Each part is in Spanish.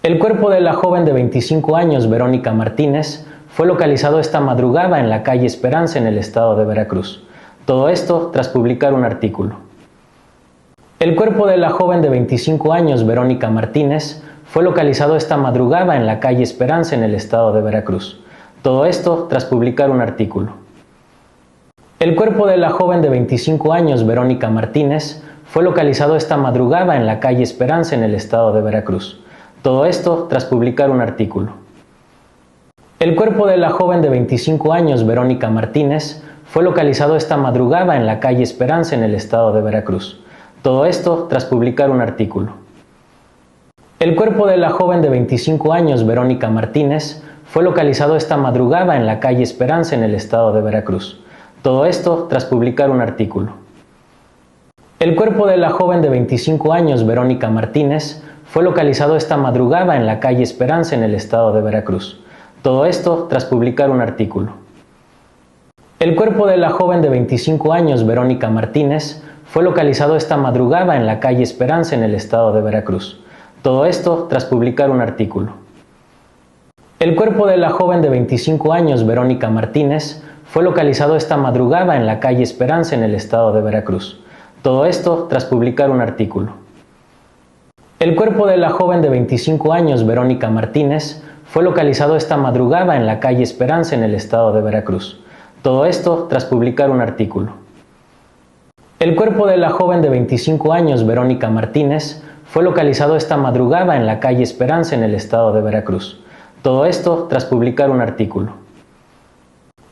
El cuerpo de la joven de 25 años, Verónica Martínez, fue localizado esta madrugada en la calle Esperanza, en el estado de Veracruz. Todo esto tras publicar un artículo. El cuerpo de la joven de 25 años, Verónica Martínez, fue localizado esta madrugada en la calle Esperanza, en el estado de Veracruz. Todo esto tras publicar un artículo. El cuerpo de la joven de 25 años, Verónica Martínez, fue localizado esta madrugada en la calle Esperanza, en el estado de Veracruz. Todo esto tras publicar un artículo. El cuerpo de la joven de 25 años, Verónica Martínez, fue localizado esta madrugada en la calle Esperanza, en el estado de Veracruz. Todo esto tras publicar un artículo. El cuerpo de la joven de 25 años, Verónica Martínez, fue localizado esta madrugada en la calle Esperanza, en el estado de Veracruz. Todo esto tras publicar un artículo. El cuerpo de la joven de 25 años, Verónica Martínez, fue localizado esta madrugada en la calle Esperanza, en el estado de Veracruz. Todo esto tras publicar un artículo. El cuerpo de la joven de 25 años, Verónica Martínez, fue localizado esta madrugada en la calle Esperanza, en el estado de Veracruz. Todo esto tras publicar un artículo. El cuerpo de la joven de 25 años, Verónica Martínez, fue localizado esta madrugada en la calle Esperanza, en el estado de Veracruz. Todo esto tras publicar un artículo. El cuerpo de la joven de 25 años, Verónica Martínez, fue localizado esta madrugada en la calle Esperanza, en el estado de Veracruz. Todo esto tras publicar un artículo. El cuerpo de la joven de 25 años, Verónica Martínez, fue localizado esta madrugada en la calle Esperanza, en el estado de Veracruz. Todo esto tras publicar un artículo.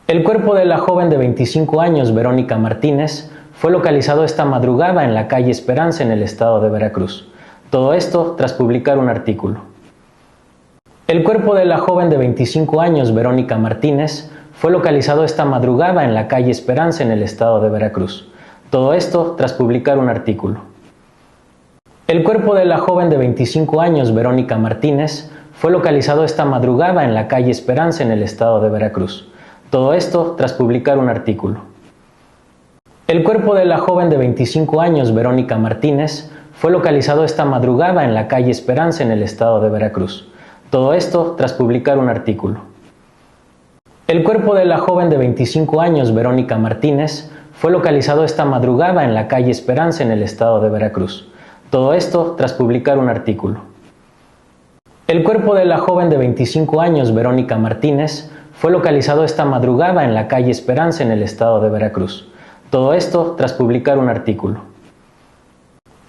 El cuerpo de la joven de 25 años, Verónica Martínez, fue localizado esta madrugada en la calle Esperanza, en el estado de Veracruz. Todo esto tras publicar un artículo. El cuerpo de la joven de 25 años, Verónica Martínez, fue localizado esta madrugada en la calle Esperanza, en el estado de Veracruz. Todo esto tras publicar un artículo. El cuerpo de la joven de 25 años, Verónica Martínez, fue localizado esta madrugada en la calle Esperanza, en el estado de Veracruz. Todo esto tras publicar un artículo. El cuerpo de la joven de 25 años, Verónica Martínez, fue localizado esta madrugada en la calle Esperanza, en el estado de Veracruz. Todo esto tras publicar un artículo. El cuerpo de la joven de 25 años, Verónica Martínez, fue localizado esta madrugada en la calle Esperanza, en el estado de Veracruz. Todo esto tras publicar un artículo. El cuerpo de la joven de 25 años, Verónica Martínez, fue localizado esta madrugada en la calle Esperanza, en el estado de Veracruz. Todo esto tras publicar un artículo.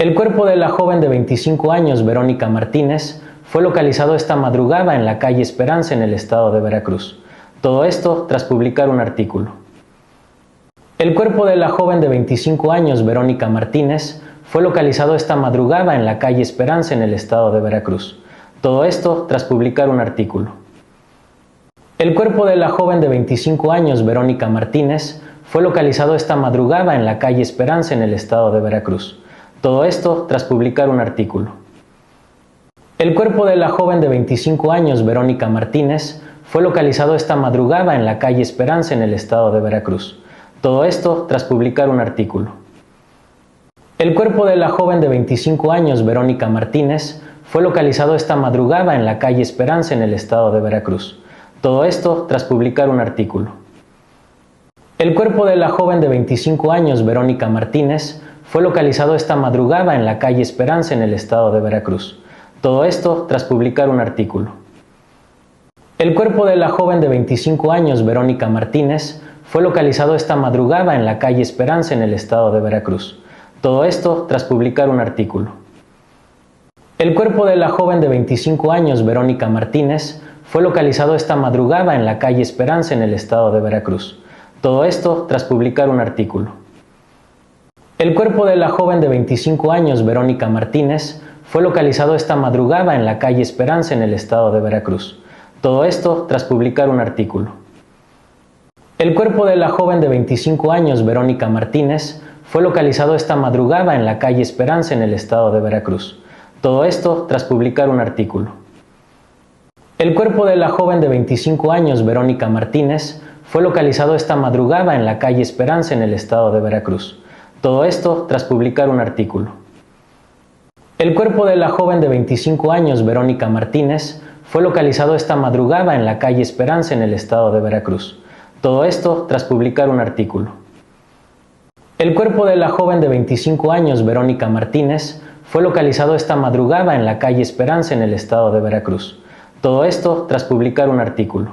El cuerpo de la joven de 25 años, Verónica Martínez, fue localizado esta madrugada en la calle Esperanza, en el estado de Veracruz. Todo esto tras publicar un artículo. El cuerpo de la joven de 25 años, Verónica Martínez, fue localizado esta madrugada en la calle Esperanza, en el estado de Veracruz. Todo esto tras publicar un artículo. El cuerpo de la joven de 25 años, Verónica Martínez, fue localizado esta madrugada en la calle Esperanza, en el estado de Veracruz. Todo esto tras publicar un artículo. El cuerpo de la joven de 25 años, Verónica Martínez, fue localizado esta madrugada en la calle Esperanza, en el estado de Veracruz. Todo esto tras publicar un artículo. El cuerpo de la joven de 25 años, Verónica Martínez, fue localizado esta madrugada en la calle Esperanza, en el estado de Veracruz. Todo esto tras publicar un artículo. El cuerpo de la joven de 25 años, Verónica Martínez, fue localizado esta madrugada en la calle Esperanza, en el estado de Veracruz. Todo esto tras publicar un artículo. El cuerpo de la joven de 25 años, Verónica Martínez, fue localizado esta madrugada en la calle Esperanza, en el estado de Veracruz. Todo esto tras publicar un artículo. El cuerpo de la joven de 25 años, Verónica Martínez, fue localizado esta madrugada en la calle Esperanza, en el estado de Veracruz. Todo esto tras publicar un artículo. El cuerpo de la joven de 25 años, Verónica Martínez, fue localizado esta madrugada en la calle Esperanza, en el estado de Veracruz. Todo esto tras publicar un artículo. El cuerpo de la joven de 25 años, Verónica Martínez, fue localizado esta madrugada en la calle Esperanza, en el estado de Veracruz. Todo esto tras publicar un artículo. El cuerpo de la joven de 25 años, Verónica Martínez, fue localizado esta madrugada en la calle Esperanza, en el estado de Veracruz. Todo esto tras publicar un artículo. El cuerpo de la joven de 25 años, Verónica Martínez, fue localizado esta madrugada en la calle Esperanza, en el estado de Veracruz. Todo esto tras publicar un artículo. El cuerpo de la joven de 25 años, Verónica Martínez, fue localizado esta madrugada en la calle Esperanza, en el estado de Veracruz. Todo esto tras publicar un artículo.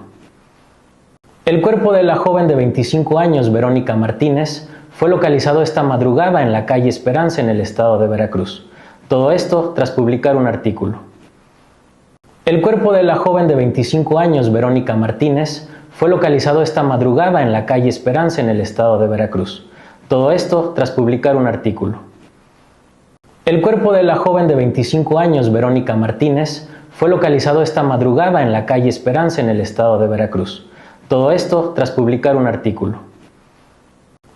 El cuerpo de la joven de 25 años, Verónica Martínez, fue localizado esta madrugada en la calle Esperanza, en el estado de Veracruz. Todo esto tras publicar un artículo. El cuerpo de la joven de 25 años, Verónica Martínez, fue localizado esta madrugada en la calle Esperanza, en el estado de Veracruz. Todo esto tras publicar un artículo. El cuerpo de la joven de 25 años, Verónica Martínez, fue localizado esta madrugada en la calle Esperanza, en el estado de Veracruz. Todo esto tras publicar un artículo.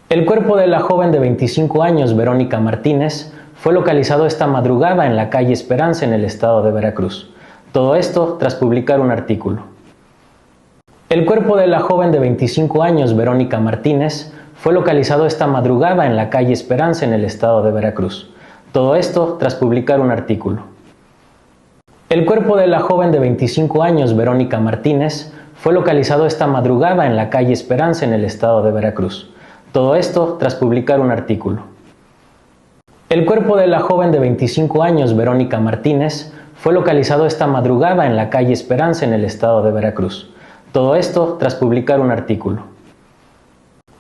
El cuerpo de la joven de 25 años, Verónica Martínez, fue localizado esta madrugada en la calle Esperanza, en el estado de Veracruz. Todo esto tras publicar un artículo. El cuerpo de la joven de 25 años, Verónica Martínez, fue localizado esta madrugada en la calle Esperanza, en el estado de Veracruz. Todo esto tras publicar un artículo. El cuerpo de la joven de 25 años, Verónica Martínez, fue localizado esta madrugada en la calle Esperanza, en el estado de Veracruz. Todo esto tras publicar un artículo. El cuerpo de la joven de 25 años, Verónica Martínez, fue localizado esta madrugada en la calle Esperanza, en el estado de Veracruz. Todo esto tras publicar un artículo.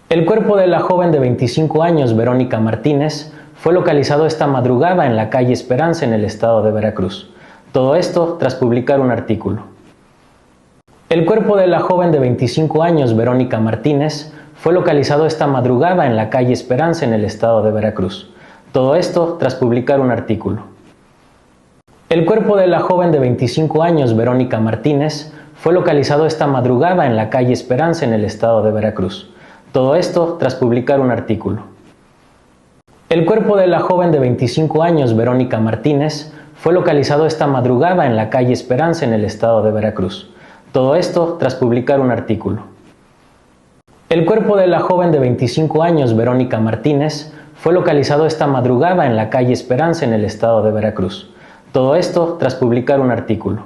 El cuerpo de la joven de 25 años, Verónica Martínez, fue localizado esta madrugada en la calle Esperanza, en el estado de Veracruz. Todo esto tras publicar un artículo. El cuerpo de la joven de 25 años, Verónica Martínez, fue localizado esta madrugada en la calle Esperanza, en el estado de Veracruz. Todo esto tras publicar un artículo. El cuerpo de la joven de 25 años, Verónica Martínez, fue localizado esta madrugada en la calle Esperanza, en el estado de Veracruz. Todo esto tras publicar un artículo. El cuerpo de la joven de 25 años, Verónica Martínez, fue localizado esta madrugada en la calle Esperanza, en el estado de Veracruz. Todo esto tras publicar un artículo. El cuerpo de la joven de 25 años, Verónica Martínez, fue localizado esta madrugada en la calle Esperanza, en el estado de Veracruz. Todo esto tras publicar un artículo.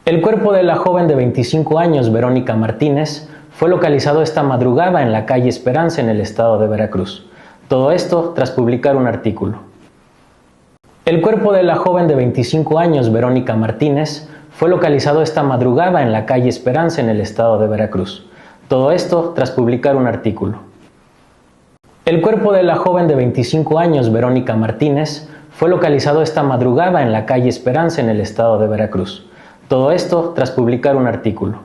El cuerpo de la joven de 25 años, Verónica Martínez, fue localizado esta madrugada en la calle Esperanza, en el estado de Veracruz. Todo esto tras publicar un artículo. El cuerpo de la joven de 25 años, Verónica Martínez, fue localizado esta madrugada en la calle Esperanza, en el estado de Veracruz. Todo esto tras publicar un artículo. El cuerpo de la joven de 25 años, Verónica Martínez, fue localizado esta madrugada en la calle Esperanza, en el estado de Veracruz. Todo esto tras publicar un artículo.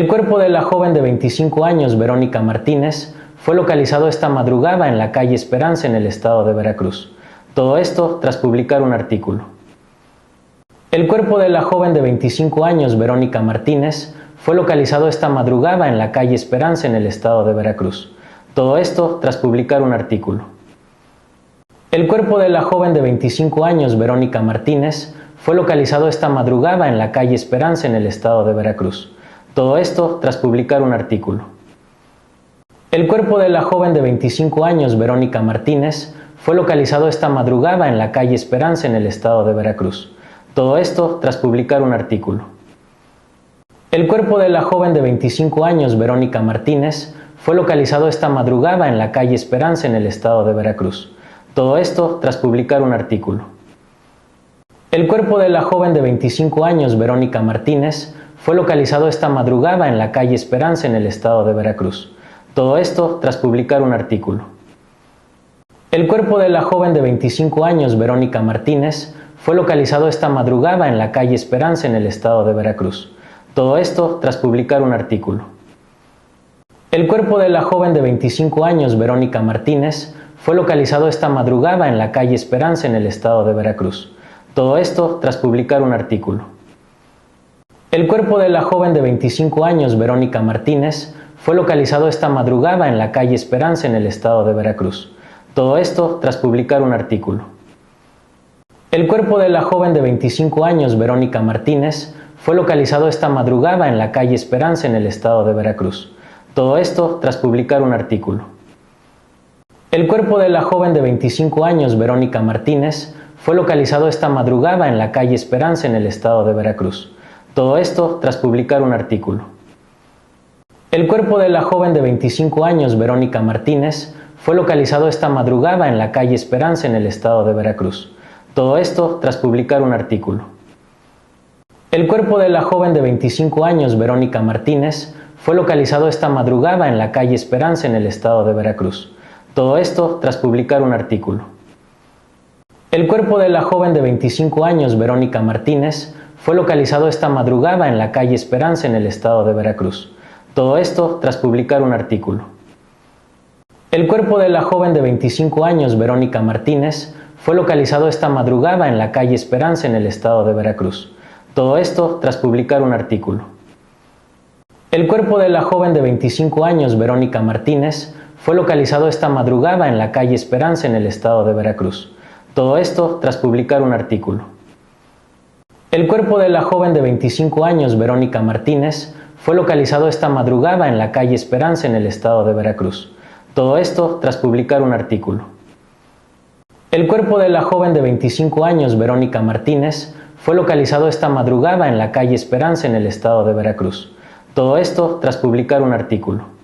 El cuerpo de la joven de 25 años, Verónica Martínez, fue localizado esta madrugada en la calle Esperanza, en el estado de Veracruz. Todo esto tras publicar un artículo. El cuerpo de la joven de 25 años, Verónica Martínez, fue localizado esta madrugada en la calle Esperanza, en el estado de Veracruz. Todo esto tras publicar un artículo. El cuerpo de la joven de 25 años, Verónica Martínez, fue localizado esta madrugada en la calle Esperanza, en el estado de Veracruz. Todo esto tras publicar un artículo. El cuerpo de la joven de 25 años, Verónica Martínez, fue localizado esta madrugada en la calle Esperanza, en el estado de Veracruz. Todo esto tras publicar un artículo. El cuerpo de la joven de 25 años, Verónica Martínez, fue localizado esta madrugada en la calle Esperanza, en el estado de Veracruz. Todo esto tras publicar un artículo. El cuerpo de la joven de 25 años, Verónica Martínez, fue localizado esta madrugada en la calle Esperanza, en el estado de Veracruz. Todo esto tras publicar un artículo. El cuerpo de la joven de 25 años, Verónica Martínez, fue localizado esta madrugada en la calle Esperanza, en el estado de Veracruz. Todo esto tras publicar un artículo. El cuerpo de la joven de 25 años, Verónica Martínez, fue localizado esta madrugada en la calle Esperanza, en el estado de Veracruz. Todo esto tras publicar un artículo. El cuerpo de la joven de 25 años, Verónica Martínez, fue localizado esta madrugada en la calle Esperanza, en el estado de Veracruz. Todo esto tras publicar un artículo. El cuerpo de la joven de 25 años, Verónica Martínez, fue localizado esta madrugada en la calle Esperanza, en el estado de Veracruz. Todo esto tras publicar un artículo. El cuerpo de la joven de 25 años, Verónica Martínez, fue localizado esta madrugada en la calle Esperanza en el estado de Veracruz. Todo esto tras publicar un artículo. El cuerpo de la joven de 25 años, Verónica Martínez, fue localizado esta madrugada en la calle Esperanza en el estado de Veracruz. Todo esto tras publicar un artículo. El cuerpo de la joven de 25 años, Verónica Martínez, fue localizado esta madrugada en la calle Esperanza en el estado de Veracruz. Todo esto tras publicar un artículo. El cuerpo de la joven de 25 años, Verónica Martínez, fue localizado esta madrugada en la calle Esperanza en el estado de Veracruz. Todo esto tras publicar un artículo. El cuerpo de la joven de 25 años, Verónica Martínez, fue localizado esta madrugada en la calle Esperanza en el estado de Veracruz. Todo esto tras publicar un artículo. El cuerpo de la joven de 25 años, Verónica Martínez, fue localizado esta madrugada en la calle Esperanza en el estado de Veracruz. Todo esto tras publicar un artículo. El cuerpo de la joven de 25 años, Verónica Martínez, fue localizado esta madrugada en la calle Esperanza en el estado de Veracruz. Todo esto tras publicar un artículo. El cuerpo de la joven de 25 años, Verónica Martínez, fue localizado esta madrugada en la calle Esperanza en el estado de Veracruz. Todo esto tras publicar un artículo.